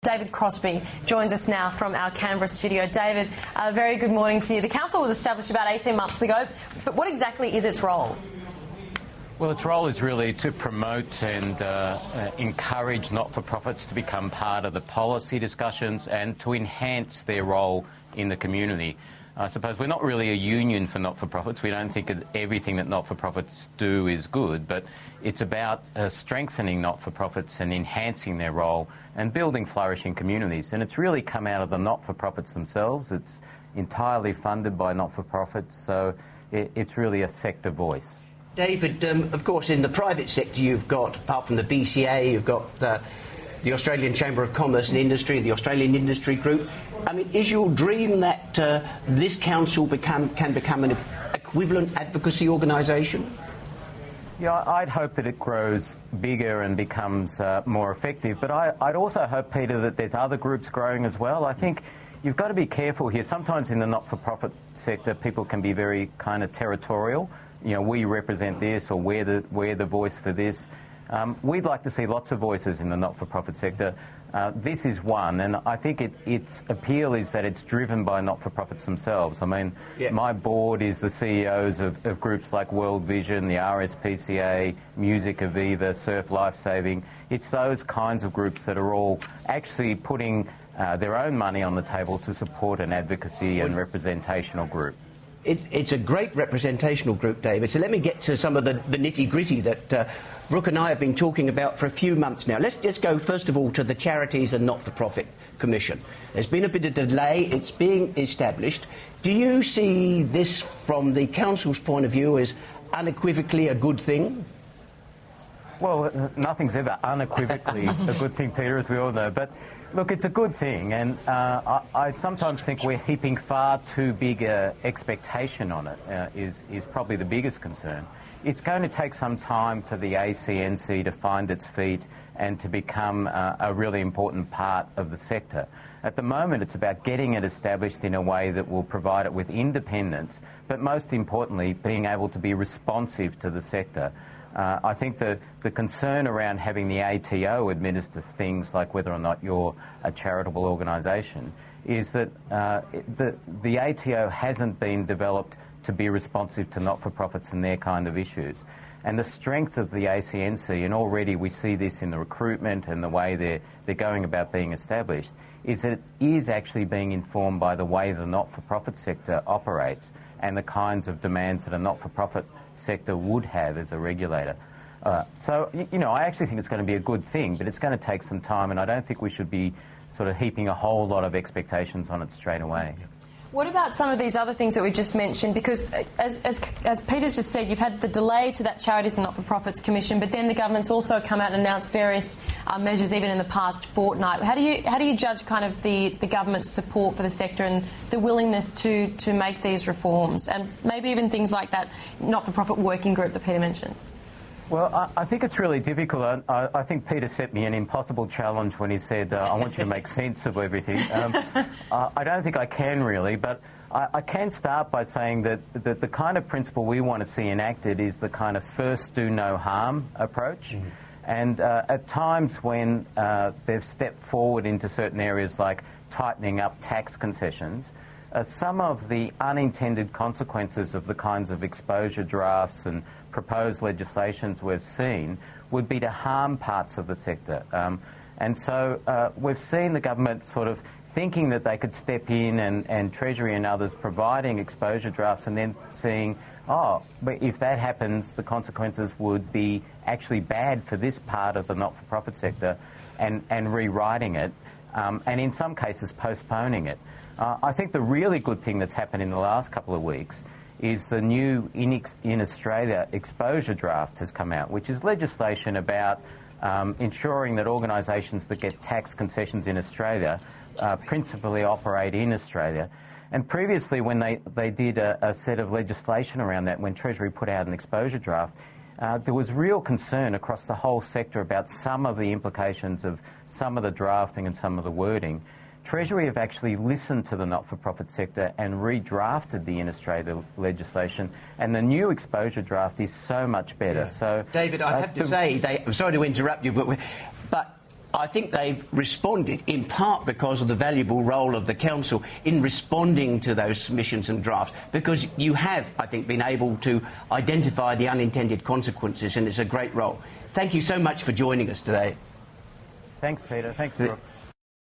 David Crosbie joins us now from our Canberra studio. David, a very good morning to you. The council was established about 18 months ago, but what exactly is its role? Well, its role is really to promote and encourage not-for-profits to become part of the policy discussions and to enhance their role in the community. I suppose we're not really a union for not-for-profits. We don't think that everything that not-for-profits do is good, but it's about strengthening not-for-profits and enhancing their role and building flourishing communities. And it's really come out of the not-for-profits themselves. It's entirely funded by not-for-profits, so it's really a sector voice. David, of course, in the private sector you've got, apart from the BCA, you've got the Australian Chamber of Commerce and Industry, the Australian Industry Group. I mean, is your dream that this council can become an equivalent advocacy organisation? Yeah, I'd hope that it grows bigger and becomes more effective, but I'd also hope, Peter, that there's other groups growing as well. I think you've got to be careful here. Sometimes in the not-for-profit sector, people can be very kind of territorial. You know, we represent this, or we're the voice for this. We'd like to see lots of voices in the not-for-profit sector. This is one, and I think its appeal is that it's driven by not-for-profits themselves. I mean, My board is the CEOs of groups like World Vision, the RSPCA, Music Aviva, Surf Lifesaving. It's those kinds of groups that are all actually putting their own money on the table to support an advocacy and representational group. It's a great representational group, David. So let me get to some of the nitty-gritty that Brooke and I have been talking about for a few months now. Let's just go, first of all, to the Charities and NFP Commission. There's been a bit of delay. It's being established. Do you see this, from the council's point of view, as unequivocally a good thing? Well, nothing's ever unequivocally a good thing, Peter, as we all know. But look, it's a good thing, and I sometimes think we're heaping far too big an expectation on it, is probably the biggest concern. It's going to take some time for the ACNC to find its feet and to become a really important part of the sector. At the moment, it's about getting it established in a way that will provide it with independence, but most importantly, being able to be responsive to the sector. I think the concern around having the ATO administer things like whether or not you're a charitable organisation is that the ATO hasn't been developed to be responsive to not-for-profits and their kind of issues. And the strength of the ACNC, and already we see this in the recruitment and the way they're going about being established, is that it is actually being informed by the way the not-for-profit sector operates and the kinds of demands that a not-for-profit sector would have as a regulator. So, you know, I actually think it's going to be a good thing, but it's going to take some time, and I don't think we should be sort of heaping a whole lot of expectations on it straight away. What about some of these other things that we just mentioned? Because as Peter's just said, you've had the delay to that Charities and Not-for-Profits Commission, but then the government's also come out and announced various measures even in the past fortnight. How do you judge kind of the government's support for the sector and the willingness to make these reforms, and maybe even things like that not-for-profit working group that Peter mentioned? Well, I think it's really difficult. I think Peter set me an impossible challenge when he said, I want you to make sense of everything. I don't think I can really, but I can start by saying that the kind of principle we want to see enacted is the kind of first do no harm approach. Mm-hmm. And at times when they've stepped forward into certain areas like tightening up tax concessions, some of the unintended consequences of the kinds of exposure drafts and proposed legislations we've seen would be to harm parts of the sector. And so we've seen the government sort of thinking that they could step in, and Treasury and others providing exposure drafts, and then seeing, oh, but if that happens, the consequences would be actually bad for this part of the not-for-profit sector, and rewriting it, and in some cases postponing it. I think the really good thing that's happened in the last couple of weeks is the new in Australia exposure draft has come out, which is legislation about ensuring that organisations that get tax concessions in Australia principally operate in Australia. And previously, when they did a set of legislation around that, when Treasury put out an exposure draft, there was real concern across the whole sector about some of the implications of some of the drafting and some of the wording. Treasury have actually listened to the not-for-profit sector and redrafted the in Australia legislation, and the new exposure draft is so much better. Yeah. So, David, I have to say, I'm sorry to interrupt you, but I think they've responded in part because of the valuable role of the Council in responding to those submissions and drafts, because you have, I think, been able to identify the unintended consequences, and it's a great role. Thank you so much for joining us today. Thanks, Peter. Thanks, Brooke.